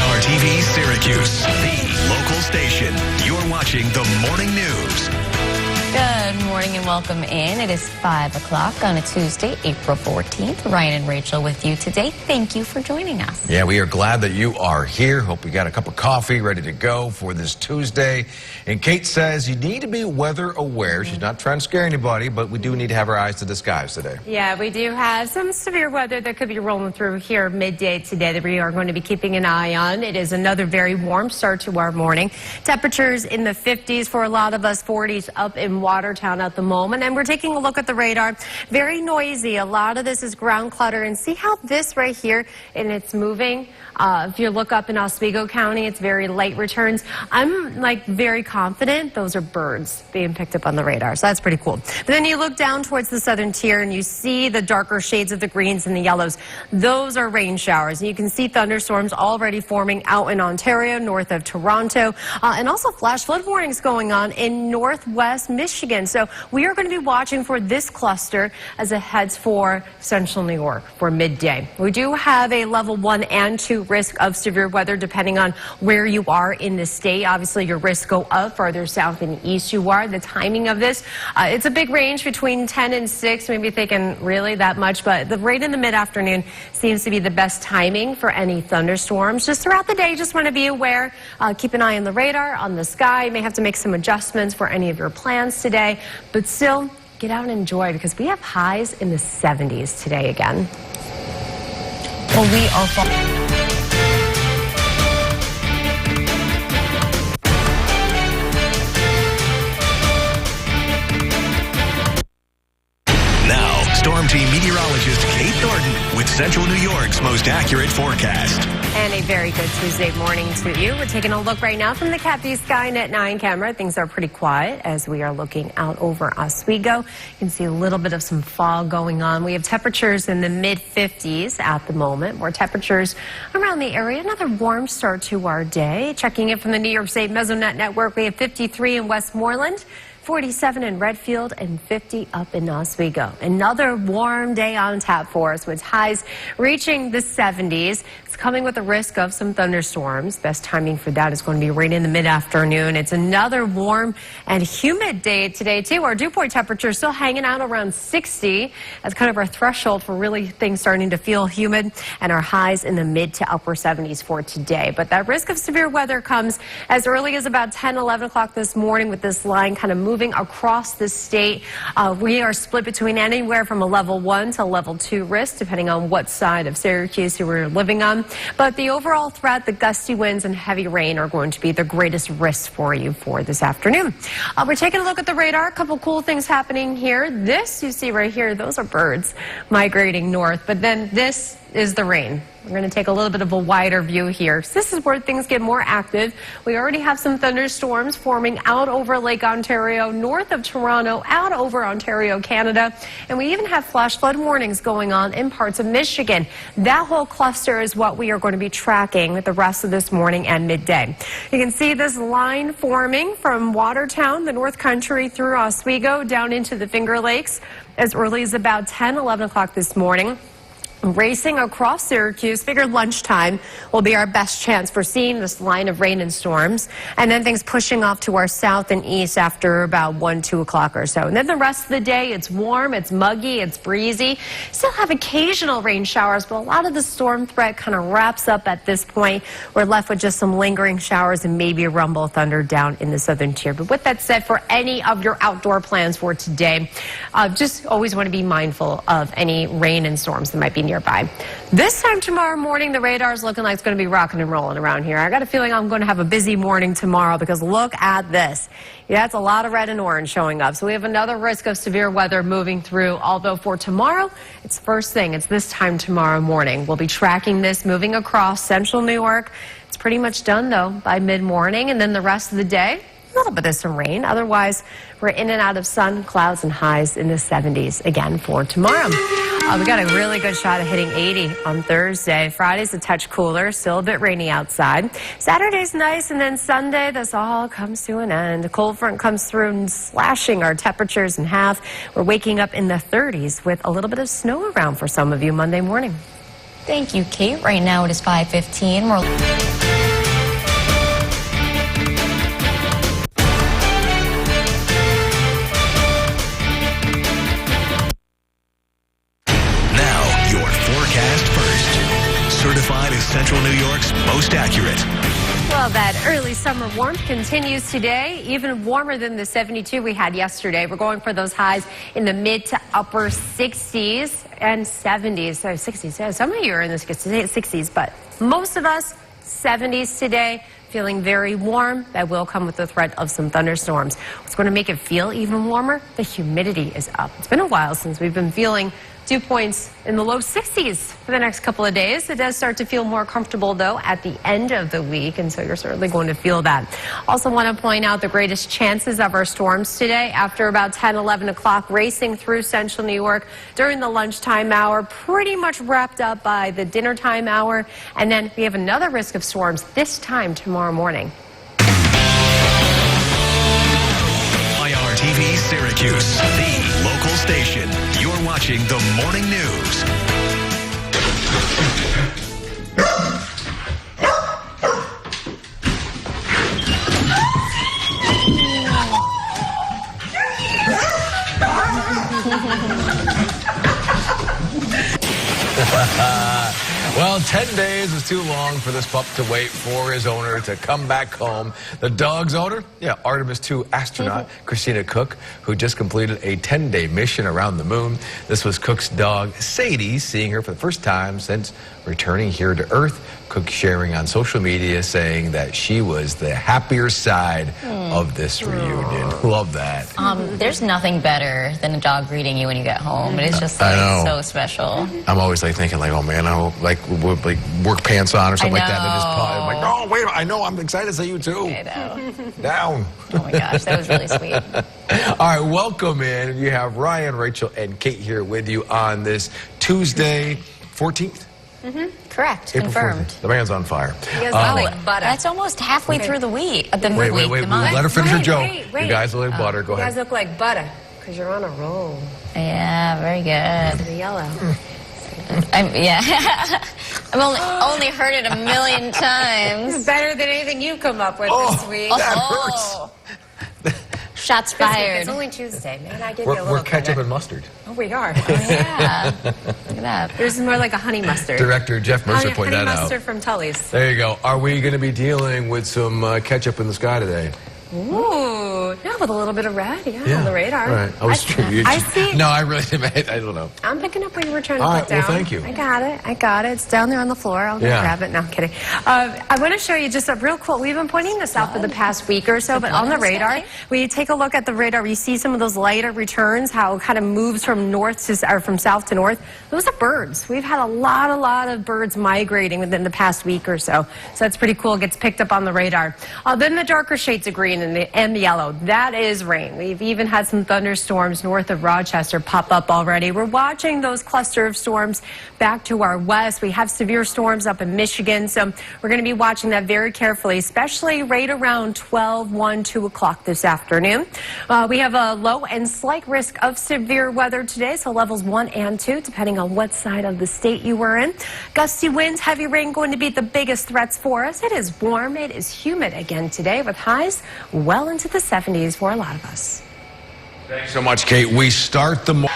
Our TV Syracuse, the local station. You're watching the morning news. Good morning and welcome in. It is 5 o'clock on a Tuesday, April 14th. Ryan and Rachel with you today. Thank you for joining us. Yeah, we are glad that you are here. Hope you got a cup of coffee ready to go for this Tuesday. And Kate says you need to be weather aware. She's not trying to scare anybody, but we do need to have our eyes to the skies today. Yeah, we do have some severe weather that could be rolling through here midday today that we are going to be keeping an eye on. It is another very warm start to our morning. Temperatures in the 50s for a lot of us, 40s up in Watertown at the moment. And we're taking a look at the radar. Very noisy. A lot of this is ground clutter. And see how this right here, and it's moving. If you look up in Oswego County, it's very light returns. I'm like very confident those are birds being picked up on the radar. So that's pretty cool. But then you look down towards the southern tier and you see the darker shades of the greens and the yellows. Those are rain showers. And you can see thunderstorms already forming out in Ontario, north of Toronto, and also flash flood warnings going on in northwest Michigan. So we are going to be watching for this cluster as it heads for central New York for midday. We do have a level 1 and 2 risk of severe weather depending on where you are in the state. Obviously, your risks go up farther south and east you are. The timing of this, it's a big range between 10 and 6, maybe thinking really that much, but the right in the mid-afternoon seems to be the best timing for any thunderstorms. Just throughout the day, just want to be aware. Keep an eye on the radar, on the sky. You may have to make some adjustments for any of your plans today, but still get out and enjoy because we have highs in the 70s today again. Well, we are Now, Storm Team meteorologist Kate Thornton with Central New York's most accurate forecast. And a very good Tuesday morning to you. We're taking a look right now from the Cat View Skynet 9 camera. Things are pretty quiet as we are looking out over Oswego. You can see a little bit of some fog going on. We have temperatures in the mid-50s at the moment. More temperatures around the area. Another warm start to our day. Checking in from the New York State Mesonet Network, we have 53 in Westmoreland, 47 in Redfield, and 50 up in Oswego. Another warm day on tap for us with highs reaching the 70s. It's coming with a risk of some thunderstorms. Best timing for that is going to be right in the mid-afternoon. It's another warm and humid day today, too. Our dew point temperature is still hanging out around 60. That's kind of our threshold for really things starting to feel humid, and our highs in the mid to upper 70s for today. But that risk of severe weather comes as early as about 10, 11 o'clock this morning with this line kind of moving across the state. We are split between anywhere from a level 1 to level 2 risk, depending on what side of Syracuse you were living on. But the overall threat, the gusty winds and heavy rain are going to be the greatest risk for you for this afternoon. We're taking a look at the radar. A couple cool things happening here. This you see right here, those are birds migrating north. But then this is the rain. We're going to take a little bit of a wider view here. This is where things get more active. We already have some thunderstorms forming out over Lake Ontario, north of Toronto, out over Ontario, Canada. And we even have flash flood warnings going on in parts of Michigan. That whole cluster is what we are going to be tracking the rest of this morning and midday. You can see this line forming from Watertown, the North Country, through Oswego, down into the Finger Lakes as early as about 10, 11 o'clock this morning. Racing across Syracuse. Figured lunchtime will be our best chance for seeing this line of rain and storms, and then things pushing off to our south and east after about 1, 2 o'clock or so. And then the rest of the day, it's warm, it's muggy, it's breezy. Still have occasional rain showers, but a lot of the storm threat kind of wraps up at this point. We're left with just some lingering showers and maybe a rumble of thunder down in the southern tier. But with that said, for any of your outdoor plans for today, just always want to be mindful of any rain and storms that might be nearby. This time tomorrow morning, the radar is looking like it's going to be rocking and rolling around here. I got a feeling I'm going to have a busy morning tomorrow because look at this. Yeah, it's a lot of red and orange showing up. So we have another risk of severe weather moving through, although for tomorrow, it's first thing. It's this time tomorrow morning. We'll be tracking this moving across central New York. It's pretty much done, though, by mid-morning, and then the rest of the day, a little bit of some rain. Otherwise, we're in and out of sun, clouds, and highs in the 70s again for tomorrow. We got a really good shot of hitting 80 on Thursday. Friday's a touch cooler, still a bit rainy outside. Saturday's nice, and then Sunday, this all comes to an end. A cold front comes through and slashing our temperatures in half. We're waking up in the 30s with a little bit of snow around for some of you Monday morning. Thank you, Kate. Right now it is 5:15. Now, your forecast first. Certified as Central New York's most accurate. Well, that early summer warmth continues today, even warmer than the 72 we had yesterday. We're going for those highs in the mid to upper 60s and 70s. So 60s. Yeah, some of you are in the 60s, but most of us 70s today. Feeling very warm. That will come with the threat of some thunderstorms. What's going to make it feel even warmer? The humidity is up. It's been a while since we've been feeling dew points in the low 60s for the next couple of days. It does start to feel more comfortable, though, at the end of the week, and so you're certainly going to feel that. Also want to point out the greatest chances of our storms today after about 10, 11 o'clock, racing through central New York during the lunchtime hour, pretty much wrapped up by the dinner time hour, and then we have another risk of storms this time tomorrow morning. IRTV Syracuse, the local station. You're watching the morning news. Well, 10 days is too long for this pup to wait for his owner to come back home. The dog's owner, Artemis II astronaut Christina Cook, who just completed a 10-day mission around the moon. This was Cook's dog, Sadie, seeing her for the first time since returning here to Earth. Cook sharing on social media saying that she was the happier side of this reunion. Love that. There's nothing better than a dog greeting you when you get home. It is just so special. I'm always thinking oh man, I would work pants on or something like that. And just I'm like, no, wait, I know, I'm excited to see you too. I know. Down. Oh my gosh, that was really sweet. All right, welcome in. You have Ryan, Rachel, and Kate here with you on this Tuesday, 14th. Correct. April Confirmed. 14th. The man's on fire. That's almost halfway through the week. Wait. Let her finish her joke. Wait. You guys look like butter. Go You ahead. guys look like butter because you're on a roll. Yeah, very good. The yellow. I've only heard it a million times. Better than anything you've come up with this week. That hurts. Shots fired. It's only Tuesday, man. I give you a little We're ketchup credit. and mustard. Oh, we are. Yeah. Look at that. Yours is more like a honey mustard. Director Jeff Mercer pointed that Honey out. mustard from Tully's. There you go. Are we going to be dealing with some ketchup in the sky today? Ooh, yeah, with a little bit of red, on the radar. All right. I see. No, I really didn't. I don't know. I'm picking up what you were trying to All put right, down. well, thank you. I got it. It's down there on the floor. I'll go grab it. No, I'm kidding. I want to show you just a real cool. We've been pointing this out for the past week or so, but on the radar, we take a look at the radar. You see some of those lighter returns, how it kind of moves from from south to north. Those are birds. We've had a lot of birds migrating within the past week or so. So that's pretty cool. It gets picked up on the radar. Then the darker shades of green and the yellow. That is rain. We've even had some thunderstorms north of Rochester pop up already. We're watching those cluster of storms back to our west. We have severe storms up in Michigan, so we're going to be watching that very carefully, especially right around 12, 1, 2 o'clock this afternoon. We have a low and slight risk of severe weather today, so levels 1 and 2, depending on what side of the state you were in. Gusty winds, heavy rain going to be the biggest threats for us. It is warm. It is humid again today with highs well into the 70s for a lot of us. Thanks so much, Kate. We start the morning.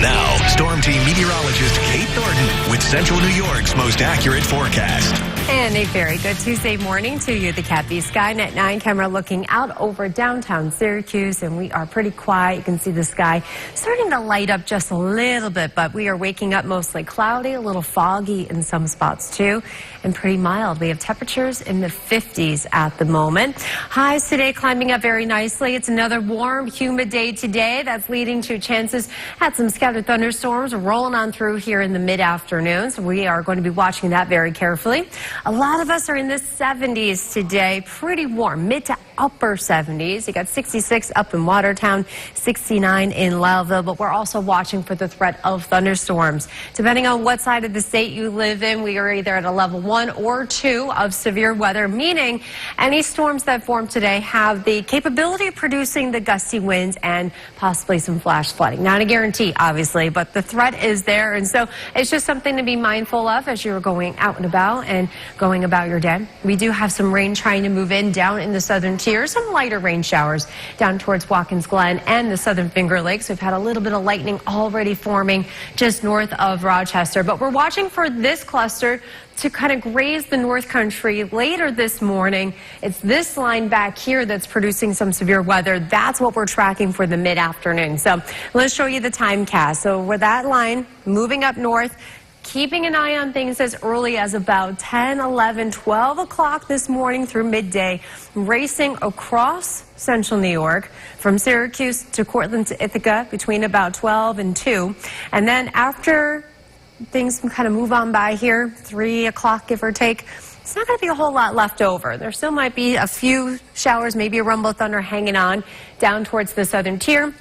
Now, Storm Team meteorologist Kate Thornton with Central New York's most accurate forecast. And a very good Tuesday morning to you. The Cat B Skynet 9 camera looking out over downtown Syracuse, and we are pretty quiet. You can see the sky starting to light up just a little bit, but we are waking up mostly cloudy, a little foggy in some spots too, and pretty mild. We have temperatures in the 50s at the moment. Highs today climbing up very nicely. It's another warm, humid day today. That's leading to chances at some scattered thunderstorms rolling on through here in the mid-afternoon. So we are going to be watching that very carefully. A lot of us are in the 70s today. Pretty warm, mid to upper 70s. You got 66 up in Watertown, 69 in Loudville, but we're also watching for the threat of thunderstorms. Depending on what side of the state you live in, we are either at a level 1 or 2 of severe weather, meaning any storms that form today have the capability of producing the gusty winds and possibly some flash flooding. Not a guarantee, obviously, but the threat is there, and so it's just something to be mindful of as you're going out and about and going about your day. We do have some rain trying to move in down in the southern tier, some lighter rain showers down towards Watkins Glen and the southern Finger Lakes. We've had a little bit of lightning already forming just north of Rochester, but we're watching for this cluster to kind of graze the North Country later this morning. It's this line back here that's producing some severe weather. That's what we're tracking for the mid-afternoon. So let's show you the time cast. So with that line moving up north, keeping an eye on things as early as about 10, 11, 12 o'clock this morning through midday, racing across central New York from Syracuse to Cortland to Ithaca between about 12 and 2. And then after things kind of move on by here, 3 o'clock give or take, it's not going to be a whole lot left over. There still might be a few showers, maybe a rumble of thunder hanging on down towards the southern tier.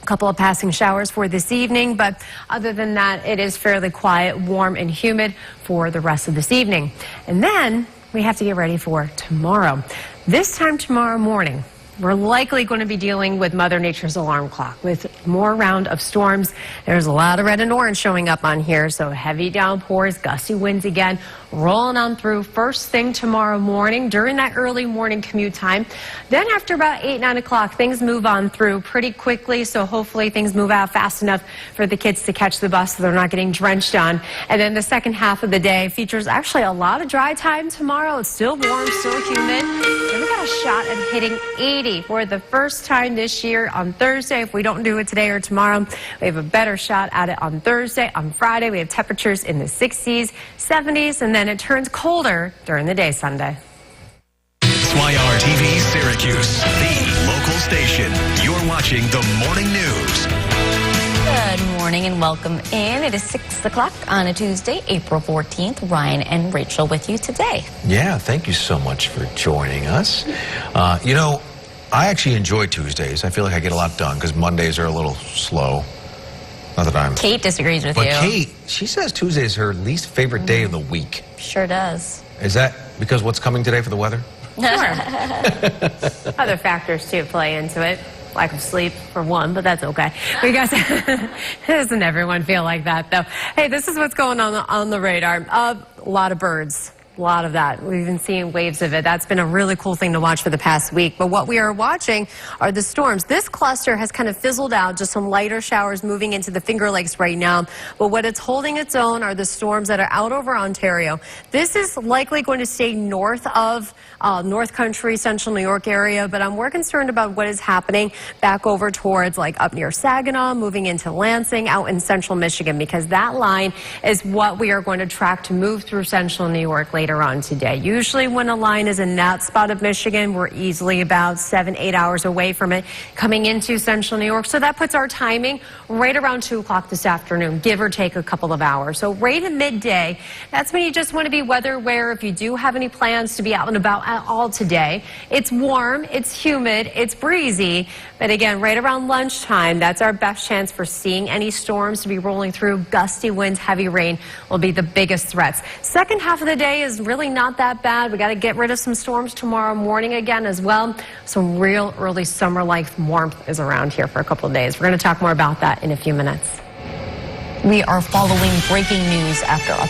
A couple of passing showers for this evening, but other than that, it is fairly quiet, warm, and humid for the rest of this evening. And then we have to get ready for tomorrow. This time tomorrow morning, we're likely going to be dealing with Mother Nature's alarm clock with more round of storms. There's a lot of red and orange showing up on here, so heavy downpours, gusty winds again, rolling on through first thing tomorrow morning during that early morning commute time. Then after about 8, 9 o'clock, things move on through pretty quickly, so hopefully things move out fast enough for the kids to catch the bus so they're not getting drenched on. And then the second half of the day features actually a lot of dry time tomorrow. It's still warm, still humid, and we got a shot at hitting 80 for the first time this year on Thursday. If we don't do it today or tomorrow, we have a better shot at it on Thursday. On Friday, we have temperatures in the 60s, 70s, and then it turns colder during the day Sunday. ITheir TV Syracuse, the local station. You're watching the morning news. Good morning and welcome in. It is 6 o'clock on a Tuesday, April 14th. Ryan and Rachel with you today. Yeah, thank you so much for joining us. You know, I actually enjoy Tuesdays. I feel like I get a lot done because Mondays are a little slow. Not that I'm... Kate disagrees with you. But Kate, she says Tuesday is her least favorite day of the week. Sure does. Is that because what's coming today for the weather? Sure. Other factors too play into it. Lack of sleep for one, but that's okay. Because doesn't everyone feel like that though? Hey, this is what's going on the radar. A lot of birds. A lot of that. We've been seeing waves of it. That's been a really cool thing to watch for the past week. But what we are watching are the storms. This cluster has kind of fizzled out, just some lighter showers moving into the Finger Lakes right now. But what it's holding its own are the storms that are out over Ontario. This is likely going to stay north of North Country, Central New York area. But I'm more concerned about what is happening back over towards like up near Saginaw, moving into Lansing, out in central Michigan, because that line is what we are going to track to move through central New York later on today. Usually when a line is in that spot of Michigan, we're easily about 7, 8 hours away from it coming into central New York. So that puts our timing right around 2 o'clock this afternoon, give or take a couple of hours. So right at midday, that's when you just want to be weather aware if you do have any plans to be out and about at all today. It's warm, it's humid, it's breezy, but again, right around lunchtime, that's our best chance for seeing any storms to be rolling through. Gusty winds, heavy rain will be the biggest threats. Second half of the day is really not that bad. We got to get rid of some storms tomorrow morning again as well. Some real early summer-like warmth is around here for a couple of days. We're going to talk more about that in a few minutes. We are following breaking news after a...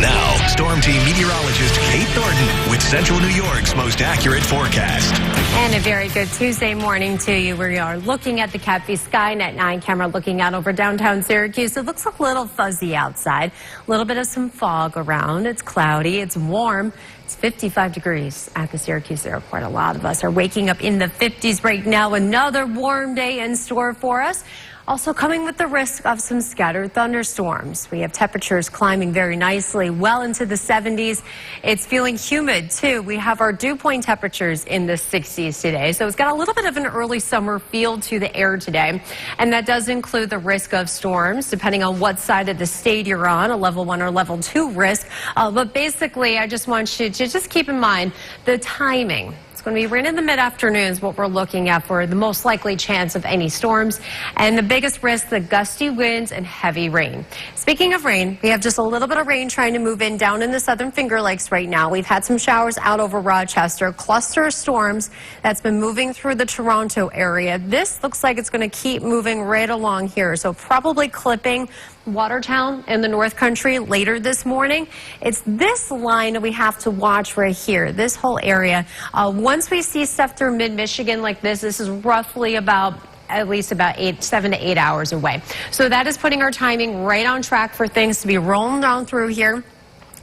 Now, Storm Team meteorologist Kate Thornton with Central New York's most accurate forecast. And a very good Tuesday morning to you. We are looking at the Catfish Skynet 9 camera looking out over downtown Syracuse. It looks a little fuzzy outside. A little bit of some fog around. It's cloudy. It's warm. It's 55 degrees at the Syracuse airport. A lot of us are waking up in the 50s right now. Another warm day in store for us. Also coming with the risk of some scattered thunderstorms. We have temperatures climbing very nicely, well into the 70s. It's feeling humid, too. We have our dew point temperatures in the 60s today. So it's got a little bit of an early summer feel to the air today. And that does include the risk of storms, depending on what side of the state you're on, a level 1 or level 2 risk. But basically, I just want you to just keep in mind the timing. It's going to be right in the mid-afternoons what we're looking at for the most likely chance of any storms. And the biggest risk, the gusty winds and heavy rain. Speaking of rain, we have just a little bit of rain trying to move in down in the southern Finger Lakes right now. We've had some showers out over Rochester, cluster of storms that's been moving through the Toronto area. This looks like it's going to keep moving right along here. So probably clipping Watertown in the North Country later this morning. It's this line that we have to watch right here, this whole area. Once we see stuff through mid-Michigan like this is roughly at least about 7 to 8 hours away. So that is putting our timing right on track for things to be rolling down through here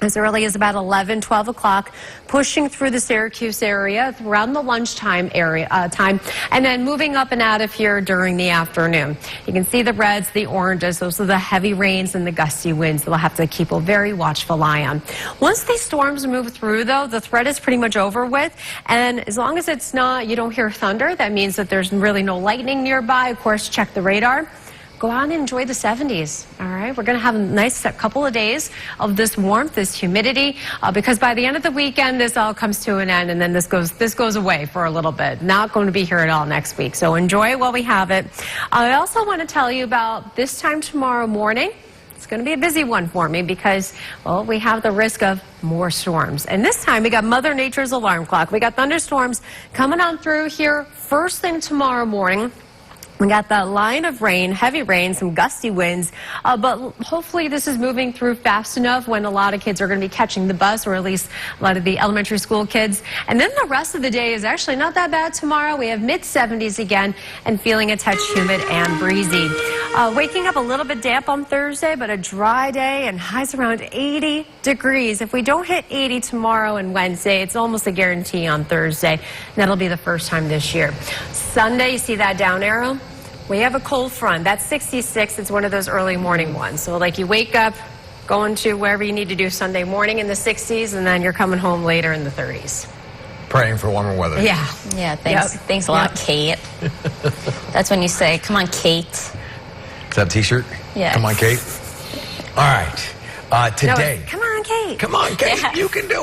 as early as about 11, 12 o'clock, pushing through the Syracuse area around the lunchtime time, and then moving up and out of here during the afternoon. You can see the reds, the oranges. Those are the heavy rains and the gusty winds that we'll have to keep a very watchful eye on. Once these storms move through, though, the threat is pretty much over with. And as long as it's not, you don't hear thunder, that means that there's really no lightning nearby. Of course, check the radar. Go out and enjoy the 70s, all right? We're going to have a nice couple of days of this warmth, this humidity, because by the end of the weekend, this all comes to an end, and then this goes away for a little bit. Not going to be here at all next week, so enjoy it while we have it. I also want to tell you about this time tomorrow morning. It's going to be a busy one for me because, well, we have the risk of more storms. And this time, we got Mother Nature's alarm clock. We got thunderstorms coming on through here first thing tomorrow morning. We got that line of rain, heavy rain, some gusty winds, but hopefully this is moving through fast enough when a lot of kids are going to be catching the bus, or at least a lot of the elementary school kids. And then the rest of the day is actually not that bad tomorrow. We have mid-70s again and feeling a touch humid and breezy. Waking up a little bit damp on Thursday, but a dry day and highs around 80 degrees. If we don't hit 80 tomorrow and Wednesday, it's almost a guarantee on Thursday. And that'll be the first time this year. Sunday, you see that down arrow? We have a cold front. That's 66. It's one of those early morning ones. So like you wake up, going to wherever you need to do Sunday morning in the 60s, and then you're coming home later in the 30s. Praying for warmer weather. Yeah, thanks. Yep. Thanks a lot, Kate. That's when you say, come on, Kate. Is that a t-shirt? Yeah. Come on, Kate. All right. Today. No, come on, Kate. Come on, Kate. Yeah. You can do it.